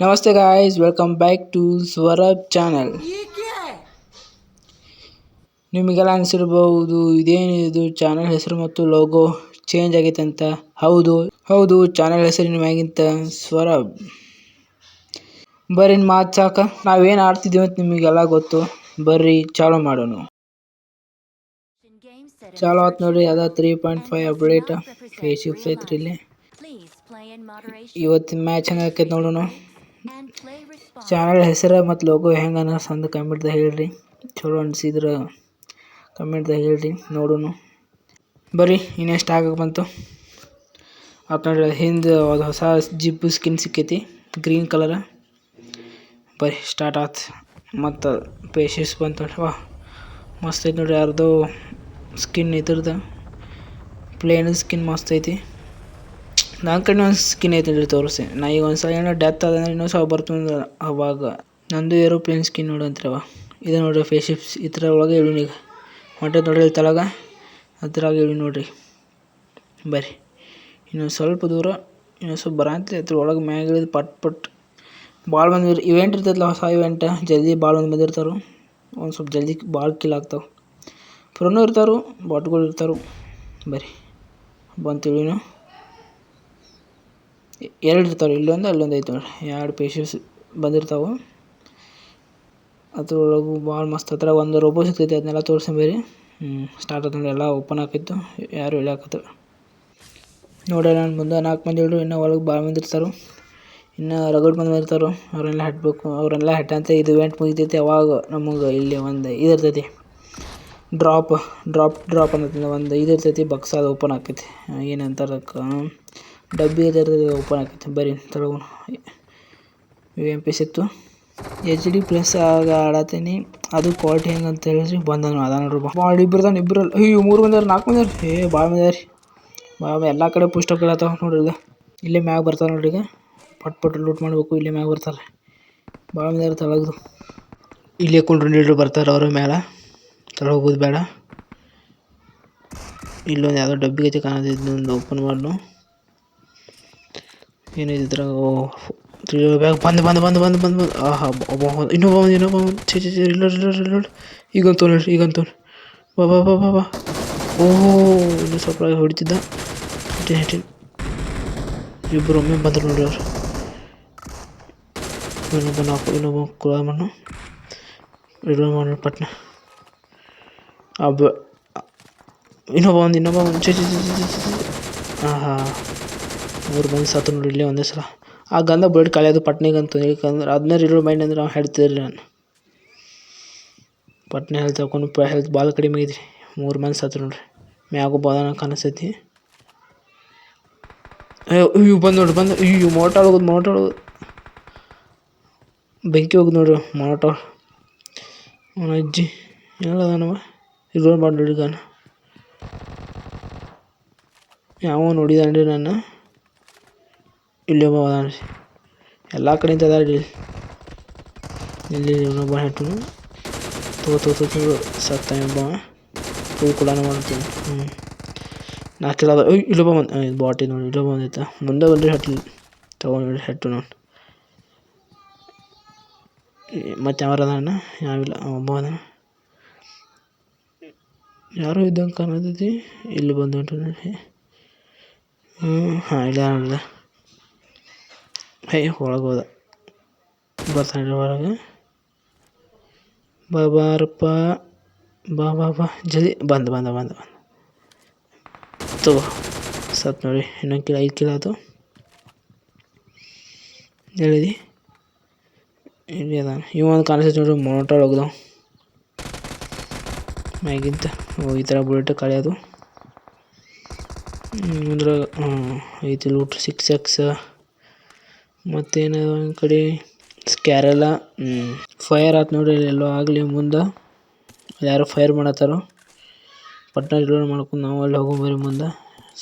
ನಮಸ್ತೆ guys, welcome back to Swarab channel. ನಿಮಗೆಲ್ಲ ಅನಿಸಿರಬಹುದು ಇದೇನಿದು ಚಾನಲ್ ಹೆಸರು ಮತ್ತು ಲೋಗೋ ಚೇಂಜ್ ಆಗೈತೆ ಅಂತ. ಹೌದು, ಚಾನಲ್ ಹೆಸರಿನ ಮ್ಯಾಗಿಂತ ಸ್ವರಬ್. ಬರ್ರಿ ಮಾತು ಸಾಕ, ನಾವೇನು ಆಡ್ತಿದ್ದೀವಿ ಅಂತ ನಿಮಗೆಲ್ಲ ಗೊತ್ತು. ಬರ್ರಿ ಚಾಲೋ ಮಾಡೋಣ. ಚಾಲೋ ಆತ್ ನೋಡ್ರಿ. ಅದ 3.5 ಅಪ್ಡೇಟ್ ಫೇಸ್ ಐತ್ರಿ ಇಲ್ಲಿ. ಇವತ್ತಿನ ಮ್ಯಾಚ್ ಹೆಂಗೆ ಆಕೈತೆ ನೋಡೋಣ. ಚಾನಲ್ ಹೆಸರು ಮತ್ತು ಲೋಗೋ ಹೆಂಗೆ ಅನ್ನೋ ಕಮೆಂಟ್ದಾಗ ಹೇಳ್ರಿ. ಚಲೋ ಅನಿಸಿದ್ರೆ ಕಮೆಂಟ್ದಾಗ ಹೇಳ್ರಿ, ನೋಡೋಣ. ಬರ್ರಿ ಇನ್ನೆಷ್ಟು ಆಗಕ್ಕೆ ಬಂತು ಆತ ನೋಡ್ರಿ. ಹಿಂದೆ ಒಂದು ಹೊಸ ಜಿಪ್ ಸ್ಕಿನ್ ಸಿಕ್ಕೈತಿ, ಗ್ರೀನ್ ಕಲರ್. ಬರ್ರಿ ಸ್ಟಾರ್ಟ್ ಆತ್. ಮತ್ತು ಪೇಶಸ್ ಬಂತು ನೋಡ್ರಿ. ವಾ ಮಸ್ತ್ ಐತಿ ನೋಡ್ರಿ. ಯಾರ್ದು ಸ್ಕಿನ್ ಇದ್ರದ್ದು ಪ್ಲೇನ್ ಸ್ಕಿನ್ ಮಸ್ತ್ ಐತಿ. ನನ್ನ ಕಡೆ ಒಂದು ಸ್ಕಿನ್ ಐತೆ ನೋಡ್ರಿ, ತೋರಿಸಿ. ನಾ ಈಗ ಒಂದ್ಸಲ ಏನೋ ಡೆತ್ ಆದಂದ್ರೆ ಇನ್ನೊಂದು ಸಲ ಬರ್ತಂದ್ರೆ ಅವಾಗ ನಂದು ಏರೋಪ್ಲೇನ್ ಸ್ಕಿನ್ ನೋಡಂತ್ರಿ. ಅವ ಇದು ನೋಡ್ರಿ ಫೇಶಿಪ್ಸ್. ಈ ಥರ ಒಳಗೆ ಇಳಿ ಈಗ ಹೊಂಟೆ ನೋಡ್ರಿ ತಳಗ, ಅದ್ರಾಗ ಇಳಿ ನೋಡ್ರಿ. ಬರ್ರಿ ಇನ್ನೊಂದು ಸ್ವಲ್ಪ ದೂರ, ಇನ್ನೊಂದು ಸ್ವಲ್ಪ ಬರಂತ್ರಿ. ಅದ್ರ ಒಳಗೆ ಮ್ಯಾಗ ಇಳಿದು ಪಟ್ ಭಾಳ ಮಂದಿ ಇವೆಂಟ್ ಇರ್ತೈತಲ್ಲ, ಹೊಸ ಇವೆಂಟ್. ಜಲ್ದಿ ಭಾಳ ಮಂದಿ ಬಂದಿರ್ತಾರೆ. ಒಂದು ಸ್ವಲ್ಪ ಜಲ್ದಿ ಭಾಳ ಕಿಲ್ ಆಗ್ತಾವೆ. ಪ್ರೋನು ಇರ್ತಾರೋ, ಬಾಟ್ಗಳು ಇರ್ತಾರೋ. ಬರ್ರಿ ಬಂತು ಇಳಿನು. ಎರಡು ಇರ್ತಾವೆ, ಇಲ್ಲೊಂದು ಅಲ್ಲೊಂದು ಐತೆ ನೋಡ್ರಿ. ಎರಡು ಪೇಶಸ್ ಬಂದಿರ್ತಾವೆ. ಅದ್ರೊಳಗೂ ಭಾಳ ಮಸ್ತ್ ಹತ್ರ ಒಂದು ರೋಬೋ ಸಿಗ್ತೈತಿ. ಅದನ್ನೆಲ್ಲ ತೋರಿಸ್ಬೇರಿ. ಸ್ಟಾರ್ಟ್ ಆಯ್ತು ನೋಡಿ. ಎಲ್ಲ ಓಪನ್ ಆಕಿತ್ತು, ಯಾರು ಇಳಿಯಾಕತ್ತಾರೆ ನೋಡ್ರಿ. ನಾನು ಮುಂದೆ 4 ಮಂದಿ ಇಳ್ರು. ಇನ್ನೂ ಒಳಗೆ ಭಾಳ ಮಂದಿ ಇರ್ತಾರೆ. ಇನ್ನು ರಗಡ್ ಮಂದಿ ಇರ್ತಾರೆ. ಅವರೆಲ್ಲ ಹಟ್ಟಬೇಕು. ಅವರೆಲ್ಲ ಹಟ್ಟಂತ ಇದು ಇವೆಂಟ್ ಮುಗಿತೈತಿ. ಅವಾಗ ನಮಗೆ ಇಲ್ಲಿ ಒಂದು ಇದು ಇರ್ತೈತಿ, ಡ್ರಾಪ್ ಅನ್ನೋದ್ರಿಂದ ಒಂದು ಇದು ಇರ್ತೈತಿ. ಬಕ್ಸ್ ಅದು ಓಪನ್ ಆಕೈತಿ. ಏನಂತಾರೆ ಡಬ್ಬಿ ಇರ್ತೈತಿ, ಓಪನ್ ಆಕೈತಿ. ಬರ್ರಿ ತಗೊಳ್ಳೋಣ. UMP ಸಿಕ್ತು. HD ಪ್ಲಸ್ ಆಗ ಆಡತ್ತೀನಿ. ಅದು ಕ್ವಾಲಿಟಿ ಹೆಂಗೆ ಅಂತ ಹೇಳಿರಿ. ಬಂದ ಅದ ನೋಡ್ರಿ. ಭಾಳ ಇಬ್ಬರಲ್ಲ. ಅಯ್ಯೋ 3 ಮಂದಿ 4 ಮಂದಿ ಭಾಳ ಮಂದಿ ರೀ. ಎಲ್ಲ ಕಡೆ ಪುಸ್ತಕ ಕೇಳತ್ತಾವ ನೋಡ್ರಿ. ಇಲ್ಲೇ ಮ್ಯಾಗ ಬರ್ತಾರೆ ನೋಡ್ರಿ. ಈಗ ಪಟ್ ಲೂಟ್ ಮಾಡಬೇಕು. ಇಲ್ಲೇ ಮ್ಯಾಗ ಬರ್ತಾರೆ. ಭಾಳ ಮಂದಿ ತಳಗದು. ಇಲ್ಲೇ ಕುಂಡ್ರು ಬರ್ತಾರೆ ಅವರು ಮ್ಯಾಲ. ತಳ ಹೋಗೋದು ಬೇಡ. ಇಲ್ಲೊಂದು ಯಾವುದೋ ಡಬ್ಬಿ ಐತಿ ಕಾಣೋದು. ಇದನ್ನೊಂದು ಓಪನ್ ಮಾಡು. ಏನಿದೆ ಇದ್ರಾಗ? ಬ್ಯಾಗ್ ಬಂದು ಆಹಾ ಇನ್ನೊಬ್ಬ ಛೇ ಇಲ್ಲ. ಈಗಂತೂ ನೋಡ್ರಿ. ಬಾ. ಓಹೋ ಇನ್ನೂ ಸ್ವಲ್ಪ ಹೊಡಿತಿದ್ದ. ಇಬ್ಬರು ಒಮ್ಮೆ ಬಂದರು ನೋಡ್ರಿ. ಅವ್ರು ಇನ್ನೊಬ್ಬ ಕುಳ ಮಣ್ಣು ಮಾಡಿ ಪಟ್ನ. ಇನ್ನೊಬ್ಬ ಛೇ ಆಹಾ 3 ಮಂದಿ ಸತ್ತು ನೋಡಿ ಇಲ್ಲೇ ಒಂದೇ ಸಲ. ಆ ಗಂಧ ಬ್ಲೇಡ್ ಖಾಲಿ ಅದು ಪಟ್ನಿಗಂತ ಹೇಳ್ಕಂದ್ರೆ ಅದನ್ನೇ ರಿಲೋಡ್ ಮೈಂಡ್ ಅಂದ್ರೆ ನಾವು ಹೇಳ್ತಿದ್ರಿ. ನಾನು ಪಟ್ನೆ ಹೆಲ್ತ್ ಹಾಕೊಂಡು ಹೆಲ್ತ್ ಭಾಳ ಕಡಿಮೆ ಐತ್ರಿ. 3 ಮಂದಿ ಸತ್ತು ನೋಡ್ರಿ. ಮ್ಯಾಗು ಬಾದಾನ ಕಾಣಿಸ್ತೈತಿ. ಅಯ್ಯೋ ಬಂದು ಅಯ್ಯೋ ಮೋಟಾರ್ ಹೋಗೋದು. ಬೆಂಕಿ ಹೋಗುದು ನೋಡ್ರಿ. ಮೋಟಾರ್ ಅವನ ಅಜ್ಜಿ ಹೇಳದನವ ರಿಲೋಡ್ ಮಾಡಿ ನೋಡಿದಾನ. ಯಾವ ನೋಡಿದಾನ್ರಿ ನಾನು. ಇಲ್ಲಿ ಒಬ್ಬ ಅದಾನ್ರಿ. ಎಲ್ಲ ಕಡೆಯಿಂದ ಅದಾರಿ. ಇಲ್ಲಿ ಇನ್ನೊಬ್ಬ ಹೆಟ್ಟು ಸತ್ತ ಒಬ್ಬ. ಫುಲ್ ಕೂಡ ಮಾಡ್ತೀನಿ. 4 ಕಿಲ ಅದ. ಇಲ್ಲೊಬ್ಬ ಬಾಟಿ ನೋಡಿ. ಇಲ್ಲೊಬ್ಬ ಬಂದೈತ ಮುಂದೆ ಬಂದ್ರಿ. ಹಟ್ಲಿ ತೊಗೊಂಡು ಹೆಟ್ಟು ನೋಡಿ. ಮತ್ತು ಯಾರು ಅದಾನ? ಯಾವಿಲ್ಲ. ಒಬ್ಬ ಅದ. ಯಾರೋ ಇದ್ದಂಗೆ ಕಾಣತೈತಿ. ಇಲ್ಲಿ ಬಂದು ನೋಡಿ. ಹಾಂ ಇಲ್ಲ ನೋಡಿದೆ. ಒಳಗೆ ಹೋದ. ಬರ್ತಾನೆ ಹೊರಗೆ. ಬಾರಪ್ಪ ಬಾ ಜಲ್ದಿ ಬಂದ ತಗೋ. ಸತ್ ನೋಡಿ. ಇನ್ನೊಂದು ಕಿಲ 5 ಕಿಲ ಆಯ್ತು. ಹೇಳಿದಿ ಇಲ್ಲಿ ಅದ. ಇವೊಂದು ಕಾಣಿಸ್ತೈತಿ ನೋಡ್ರಿ. ಮೋಟಾರ್ ಹೋಗ್ದಾವ ಮ್ಯಾಗಿಂತ. ಈ ಥರ ಬುಲೆಟ್ ಕಳೆಯೋದು. ಇದ್ರಾಗ ಐತಿ ಲೂಟ್ 6x. ಮತ್ತೇನದ ಒಂದು ಕಡೆ ಸ್ಕ್ಯಾರೆಲ್ಲ. ಫೈರ್ ಆಯ್ತು ನೋಡ್ರಿ. ಎಲ್ಲೋ ಆಗಲಿ ಮುಂದೆ ಯಾರೋ ಫೈರ್ ಮಾಡತ್ತಾರೋ. ಪಟ್ನ ರಿಲೋಡ್ ಮಾಡ್ಕೊಂಡು ನಾವು ಅಲ್ಲಿ ಹೋಗೋಬರಿ ಮುಂದೆ.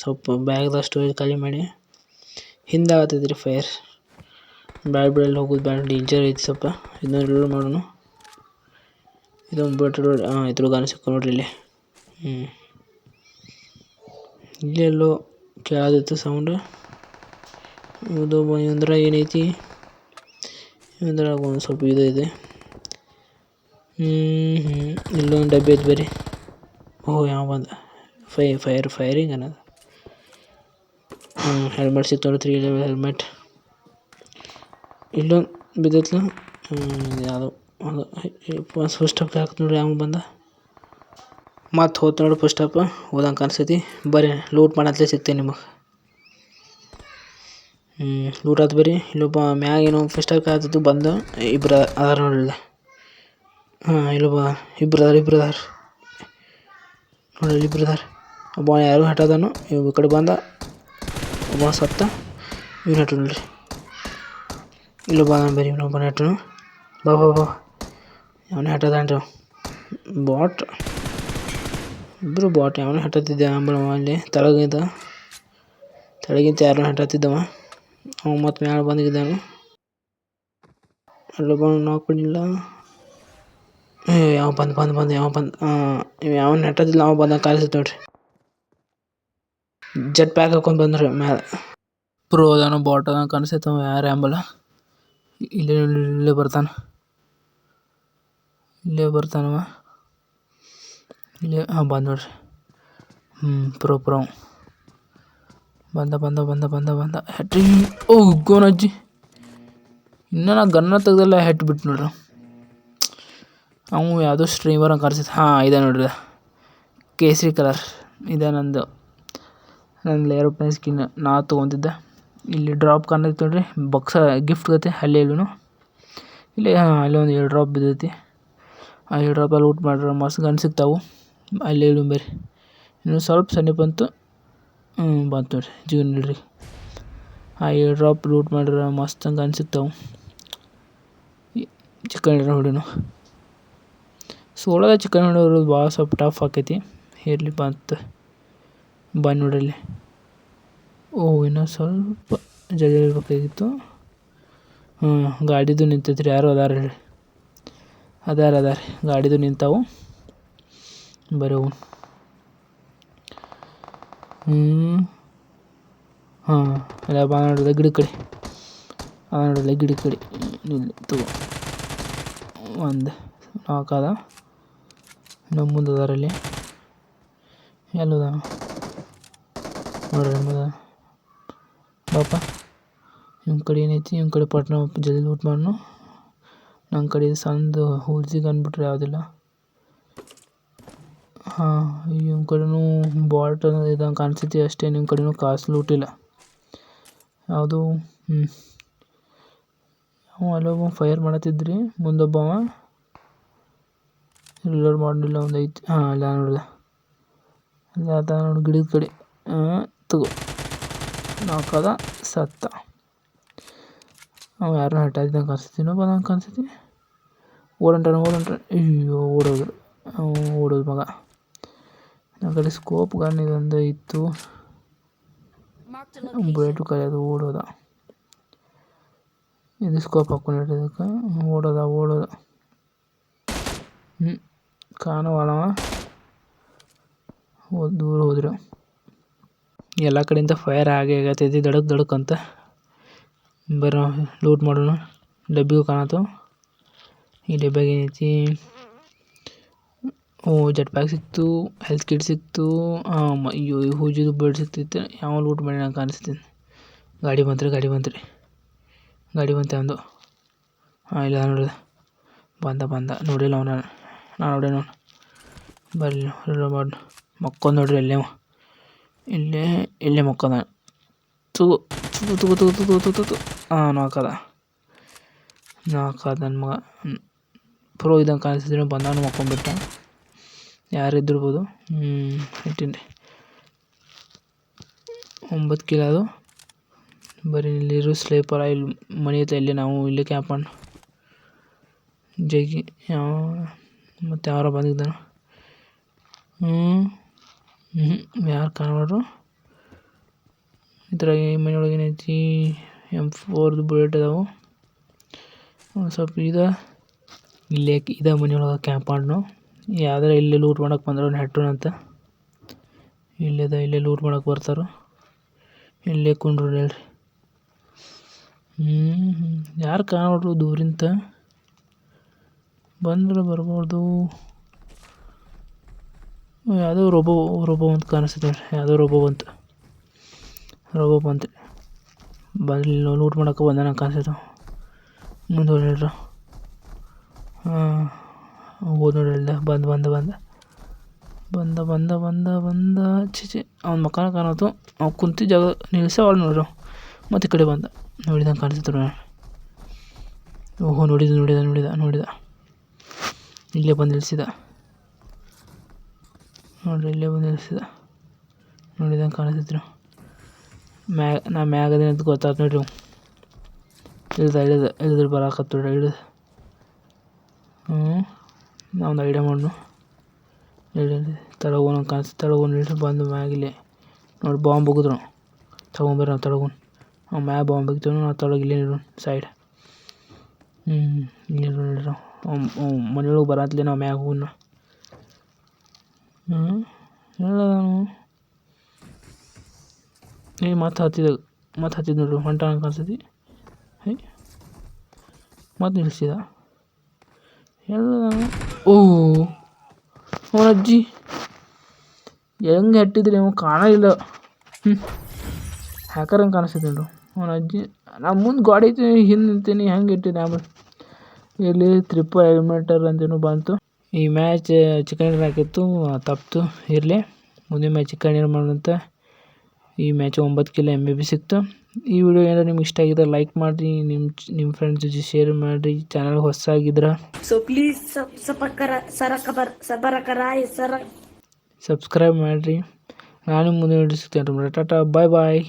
ಸ್ವಲ್ಪ ಬ್ಯಾಗ್ದಾಗ ಸ್ಟೋರೇಜ್ ಖಾಲಿ ಮಾಡಿ. ಹಿಂದೆ ಆಗತ್ತೈತ್ರಿ ಫೈರ್. ಬ್ಯಾಡ್ ಹೋಗೋದು ಬ್ಯಾಡ. ಡೇಂಜರ್ ಐತಿ ಸ್ವಲ್ಪ. ಇದನ್ನ ರಿಲೋಡ್ ಮಾಡೋಣ. ಇದೊಂದು ಬಟ್ ಇದ್ರ ಗಾನ ಸಿಕ್ಕ ನೋಡ್ರಿ ಇಲ್ಲಿ. ಇಲ್ಲೆಲ್ಲೋ ಕೇಳದಿತ್ತು ಸೌಂಡ್. ಇದು ಅಂದ್ರೆ ಏನೈತಿ? ಇದ್ರಾಗ ಒಂದು ಸ್ವಲ್ಪ ಇದು ಇದೆ. ಇಲ್ಲೊಂದು ಡಬ್ಬಿ ಐತೆ ಬರ್ರಿ. ಓಹ್ ಯಾವ ಬಂದ ಫೈರಿಂಗ್ ಅನ್ನೋದು. ಹೆಲ್ಮೆಟ್ ಸಿಗ್ತಾವೆ 3 ಲೆವೆಲ್ ಹೆಲ್ಮೆಟ್. ಇಲ್ಲೊಂದು ಬಿದ್ದೈತ್ಲ. ಯಾವುದೋ ಅದು ಫಸ್ಟ್ ಸ್ಟಾಪ್ ಹಾಕ್ತು ನೋಡ್ರಿ. ಯಾವ ಬಂದ ಮತ್ತು ಹೋತ್ ನೋಡಿ ಫಸ್ಟ್ ಸ್ಟಾಪ್ ಹೋದಂಗೆ ಕಾಣಿಸ್ತೈತಿ. ಬರ್ರಿ ಲೂಟ್ ಮಾಡತ್ಲೇ ಸಿಗ್ತೇನೆ ನಿಮಗೆ. ಲೂಟ್ ಆಯ್ತು ಬರ್ರಿ. ಇಲ್ಲೊಬ್ಬ ಮ್ಯಾಗ ಏನೋ ಫಸ್ಟ್ ಸ್ಟಾಪ್ ಆಗ್ತಿತ್ತು ಬಂದು ಇಬ್ಬರು ಅದಾರ ನೋಡ್ರಿ. ಇಲ್ಲೊಬ್ಬ ಇಬ್ರು ಅದಾರ ನೋಡ್ರಿ. ಇಬ್ರು ಅದಾರ. ಒಬ್ಬ ಯಾರು ಹಟ್ಟದನು ಈ ಕಡೆ ಬಂದ. ಒಬ್ಬ ಸತ್ತ. ಇವ್ನು ಹಟ್ಟು ನೋಡ್ರಿ. ಇಲ್ಲೊಬ್ಬ ಬರ್ರಿ. ಇನ್ನೊಬ್ಬ ಹಟ್ಟನು. ಬಾ ಅವನೇ ಹಟ್ಟದನ್ರಿ. ಬಾಟ್ ಇಬ್ಬರು ಬಾಟ್. ಅವನೇ ಹಟ್ಟತ್ತಿದ್ದೆ ಅಲ್ಲಿ ತಳಗಿಂತ ಯಾರನ್ನೂ ಹಟ್ಟತ್ತಿದ್ದವ. ಅವ ಮತ್ತು ಮ್ಯಾಲ ಬಂದಿದ್ದಾನು. ಅಲ್ಲೊಬ್ಬ ನಾಲ್ಕುನಿಲ್ಲ. ಯಾವ ಬಂದು ಯಾವನ್ನ ಹಟ್ಟದಿಲ್ಲ. ಅವ ಬಂದ ಕಾಣಿಸ್ತೈತೆ ನೋಡ್ರಿ. ಜೆಟ್ ಪ್ಯಾಕ್ ಹಾಕೊಂಡು ಬಂದ್ರಿ ಮ್ಯಾಲ. ಪ್ರೋ ಅದಾನು ಬಾಟ್ ಅದಾನ ಕಾಣಿಸ್ತೈತೆ. ಯಾರು ಆಂಬಲ್ಲ. ಇಲ್ಲೇ ಬರ್ತಾನವ. ಇಲ್ಲೇ ಬಂದ ನೋಡ್ರಿ. ಪ್ರೋ ಬಂದ ಹೆಟ್ರಿ. ಗೋನಜ್ಜಿ ಇನ್ನೂ ನಾ ಗನ್ನ ತೆಗ್ದಲ್ಲ ಹೆಟ್ ಬಿಟ್ಟು ನೋಡ್ರಿ. ಅವು ಯಾವುದೋ ಸ್ಟ್ರೀಮರ್ ಅಂತ ಕಾಣಿಸ್ತೈತೆ. ಇದೆ ನೋಡ್ರಿ. ಕೇಸರಿ ಕಲರ್ ಇದೆ. ನಂದು ಏರೋಪ್ಲೇನ್ ಸ್ಕಿನ್ ನಾ ತೊಗೊಂಡಿದ್ದೆ. ಇಲ್ಲಿ ಡ್ರಾಪ್ ಕಾಣೈತೆ ನೋಡ್ರಿ. ಬಾಕ್ಸ ಗಿಫ್ಟ್ ಗತೆ ಅಲ್ಲೇ ಇಲ್ಲಿ ಅಲ್ಲಿ ಒಂದು 7 ಡ್ರಾಪ್ ಬಿದ್ದೈತಿ. ಆ 7 ಡ್ರಾಪ್ ಲೂಟ್ ಮಾಡ್ರೆ ಮಸ್ತ್ ಗನ್ ಸಿಗ್ತಾವೆ. ಅಲ್ಲಿ ಬರ್ರಿ. ಇನ್ನು ಸ್ವಲ್ಪ ಸನಿ ಬಂತು ನೋಡ್ರಿ. ಜೀವನ ನೋಡ್ರಿ. ಆ 7 ಡ್ರಾಪ್ ಲೂಟ್ ಮಾಡ್ರೆ ಮಸ್ತ್ ಗನ್ ಸಿಗ್ತಾವೆ. ಚಿಕನ್ ಹೊಡಿನು ಸೋಳದ ಚಿಕನ್ ಹೊಡೋರು ಭಾಳ ಸ್ವಲ್ಪ ಟಫ್ ಆಕೈತಿ. ಇರಲಿ ಬಂದು ನೋಡ್ರಿ. ಇನ್ನೂ ಸ್ವಲ್ಪ ಜಲ್ದಿ ಇರಬೇಕಾಗಿತ್ತು. ಗಾಡಿದು ನಿಂತೈತ್ರಿ. ಯಾರು ಅದಾರ ಹೇಳಿ. ಅದಾರ ಗಾಡಿದು ನಿಂತಾವು. ಬರೀ ಅವು ಅಲ್ಲ ಬಾ ನೋಡಿದ ಗಿಡ ಕಡೆ ಇಲ್ಲಿ ತಗೋ. ಒಂದು ನಾಲ್ಕದ ನಮ್ಮ ಮುಂದೆ ಅದಾರಲ್ಲಿ. ಎಲ್ಲದ ನೋಡ್ರಿ ಎಂಬುದ ಬಾಪ. ನಿಮ್ಮ ಕಡೆ ಏನೈತಿ. ನಿಮ್ಮ ಕಡೆ ಪಟ್ನ ಜಲ್ದಿ ಲೂಟ್ ಮಾಡ್ನು. ನನ್ನ ಕಡೆ ಸಂದು ಹೂಜಿಗೆ ಅಂದ್ಬಿಟ್ರೆ ಯಾವುದಿಲ್ಲ. ನಿಮ್ಮ ಕಡೆನೂ ಬಾಟ್ ಇದಂಗೆ ಕಾಣಿಸ್ತೈತಿ ಅಷ್ಟೇ. ನಿಮ್ಮ ಕಡೆನೂ ಕಾಸು ಲೂಟಿಲ್ಲ ಯಾವುದು. ಅಲ್ಲೊಬ್ಬ ಫೈರ್ ಮಾಡತ್ತಿದ್ರಿ. ಮುಂದೊಬ್ಬವ ರಿಲೋಡ್ ಮಾಡಲಿಲ್ಲ. ಒಂದು ಐತಿ. ಅಲ್ಲ ನೋಡಿದ ಅಲ್ಲ ಅದ ನೋಡಿ ಗಿಡದ ಕಡೆ. ತಗೋ ನಾಲ್ಕದ ಸತ್ತ. ಅವ ಯಾರನ್ನ ಹಟ್ಟಾದಿದ್ದಂಗೆ ಕಾಣಿಸ್ತೈತಿ. ಇನ್ನೊಬ್ಬ ಕಾಣಿಸ್ತೈತಿ. ಓಡಂಟಾನ. ಅಯ್ಯೋ ಓಡೋದು ಮಗ. ನನ್ನ ಕಡೆ ಸ್ಕೋಪ್ ಗನ್ ಇದೊಂದು ಇತ್ತು. ಬುಲೆಟು ಕಲಿಯೋದು ಓಡೋದ. ಇದು ಸ್ಕೋಪ್ ಹಾಕೊಂಡಿದ್ದಕ್ಕೆ ಓಡೋದ. ಕಾಣವಾಳವ ದೂರ ಹೋದ್ರು. ಎಲ್ಲ ಕಡೆಯಿಂದ ಫೈರ್ ಆಗೈತಿ ದಡಕ್ ಅಂತ. ಬರ್ರಿ ಲೂಟ್ ಮಾಡೋಣ. ಡಬ್ಬಿಗೂ ಕಾಣತ್ತವು. ಈ ಡಬ್ಬಿಯಾಗ ಏನೈತಿ. ಜೆಟ್ ಪ್ಯಾಕ್ ಸಿಕ್ತು. ಹೆಲ್ತ್ ಕಿಟ್ ಸಿಕ್ತು. ಅಯ್ಯೋ ಹೂಜಿದು ಬೇಡ್ ಸಿಕ್ತೈತೆ. ಯಾವ ಲೂಟ್ ಮಾಡಿ ನಂಗೆ ಕಾಣಿಸ್ತೀನಿ. ಗಾಡಿ ಬಂತ್ರಿ. ಒಂದು ಇಲ್ಲ ನೋಡಿದ ಬಂದ ನೋಡಿಲ್ಲ ಅವನ. ನಾನು ನೋಡೇ ಬರ್ಲಿ ಮಾಡಿ ಮಕ್ಕೊಂದು ನೋಡ್ರಿ. ಇಲ್ಲೇ ಮಕ್ಕೊಂದ. ತಗೋ ನಾಲ್ಕದ ನನ್ನ ಮಗ. ಪ್ರೋ ಇದ್ದಂಗೆ ಕಾಣಿಸ್ತಿದ್ರೆ ಬಂದಾನು ಮಕ್ಕೊಂಡ್ಬಿಟ್ಟ. ಯಾರಿದ್ದಿರ್ಬೋದು. ಇಟ್ಟಿನಿ 9 ಕಿಲೋ ಅದು. ಬರೀ ಇಲ್ಲಿರೋ ಸ್ಲೇಪರ ಇಲ್ಲಿ ಮನೆ ಐತೆ. ಇಲ್ಲಿ ನಾವು ಇಲ್ಲೇ ಕ್ಯಾಂಪ್ ಮಾಡಿ ಜಗ್ಗಿ ಮತ್ತು ಯಾರೋ ಬಂದಿದ್ದಾನೆ. ಯಾರು ಕಾಣಬಾರ್ದು. ಈ ಥರ ಈ ಮನೆಯೊಳಗೆ ಏನೈತಿ. M4 ಬುಲೆಟ್ ಅದಾವು. ಸ್ವಲ್ಪ ಇದೇ ಮನೆಯೊಳಗೆ ಕ್ಯಾಂಪ್ ಮಾಡ್ನು. ಯಾವ್ದಾರ ಇಲ್ಲೇ ಲೂಟ್ ಮಾಡಕ್ಕೆ ಬಂದ್ರೆ ಹೆಟ್ರುನಂತ. ಇಲ್ಲೇ ಲೂಟ್ ಮಾಡಕ್ಕೆ ಬರ್ತಾರೆ. ಇಲ್ಲೇ ಕುಂಡ್ರು ಹೇಳ್ರಿ. ಯಾರು ಕಾಣೋರು ದೂರಿಂತ ಬಂದ್ರೆ ಬರ್ಬೋದು. ಯಾವುದೋ ರೋಬೋ ಅಂತ ಕಾಣಿಸ್ತದೆ ನೋಡ್ರಿ. ಯಾವುದೋ ರೋಬೋ ಬಂತು ಬಂದು ಲೂಟ್ ಮಾಡೋಕೆ ಬಂದ ನಂಗೆ ಕಾಣಿಸ್ತದೆ. ಮುಂದೆ ಹೊಡ್ರ ಹೋದ್ ನೋಡಿ. ಬಂದ ಚಿಚಿ ಅವ್ನ ಮಕ್ಕನ ಕಾಣತ್ತು. ಅವ್ನು ಕುಂತಿ ಜಾಗ ನಿಲ್ಸ ಅವಳು ನೋಡ್ರು. ಮತ್ತೆ ಈ ಕಡೆ ಬಂದ ನೋಡಿದಂಗೆ ಕಾಣಿಸ್ತು ನೋಡಿ. ಓಹೋ ನೋಡಿದ ಇಲ್ಲೇ ಬಂದು ನಿಲ್ಸಿದ ನೋಡ್ರಿ. ನೋಡಿದಂಗೆ ಕಾಣಿಸ್ತಿದ್ರು. ನಾ ಮ್ಯಾಗದೇನೆ ಅಂತ ಗೊತ್ತಾಯ್ತು ನೋಡ್ರಿ. ಇಳಿದ್ರೆ ಬರಾಕತ್ತು ಇಳಿದು. ನಾವೊಂದು ಐಡಿಯಾ ಮಾಡೋಣ. ತಳಗೋನು ಕಾಣಿಸ್ತು. ತಳಗೋನು ಇಳಿದು ಬಂದು ಮ್ಯಾಗಿಲೆ ನೋಡಿ ಬಾಂಬ್ ಹೋಗಿದ್ರು. ತಗೊಂಬರ್ರಿ ನಾವು ತಳಗೋನು. ಅವ್ನು ಮ್ಯಾಗ ಬಾಂಬ್ ಹೋಗ್ತೀವಿ. ನಾವು ತಳಗೆ ಇಲ್ಲೇ ಇಡು ಸೈಡ್. ಇಲ್ಲೇ ನೋಡ್ರಿ. ಮನೆಯೊಳಗೆ ಬರತ್ಲೆ ನಾವು ಮ್ಯಾಗ ಹೋಗೋಣ. ಮತ್ತೆ ಹತ್ತಿದ ನೋಡ್ರಿ. ಹೊಂಟ ಕಾಣಿಸ್ತೈತಿ. ಮತ್ತೆ ನಿಲ್ಸಿದ ಅವನ ಅಜ್ಜಿ ಹೆಂಗೆ ಹಟ್ಟಿದ್ರಿ ಅವ ಕಾಣಿಲ್ಲ. ಹ್ಯಾಕರಂಗೆ ಕಾಣಿಸ್ತೈತಿ ನೋಡ್ರಿ ಅವನ ಅಜ್ಜಿ. ನಮ್ಮ ಮುಂದೆ ಗಾಡಿ ಐತಿ, ಹಿಂದೆ ನಿಂತೀನಿ. ಹೆಂಗೆ ಇಟ್ಟಿದ್ದೆ ಆಮೇಲೆ ಇಲ್ಲಿ 3 ಎಲಿಮಿನೇಟರ್ ಅಂತೇನೋ ಬಂತು. ಈ ಮ್ಯಾಚ್ ಚಿಕನ್ ಡಿನ್ನರ್ ಹಾಕಿತ್ತು, ತಪ್ಪಿತು. ಇರಲಿ, ಮುಂದಿನ ಮ್ಯಾಚ್ ಚಿಕನ್ ಡಿನ್ನರ್ ಮಾಡೋಣಂತ. ಈ ಮ್ಯಾಚ್ 9 ಕಿಲೋ MAB ಸಿಕ್ತು. ಈ ವಿಡಿಯೋ ಏನಾದ್ರು ನಿಮ್ಗೆ ಇಷ್ಟ ಆಗಿದ್ರೆ ಲೈಕ್ ಮಾಡಿರಿ, ನಿಮ್ಮ ಫ್ರೆಂಡ್ಸ್ ಜೊತೆ ಶೇರ್ ಮಾಡಿರಿ. ಚಾನಲ್ ಹೊಸದಾಗಿದ್ರೆ ಸೊ ಪ್ಲೀಸ್ ಸಬ್ಸ್ಕ್ರೈಬ್ ಮಾಡಿರಿ. ನಾನು ಮುಂದೆ ವಿಡಿಯೋ ಸಿಗ್ತೇನೆ. ಟಾಟಾ, ಬಾಯ್.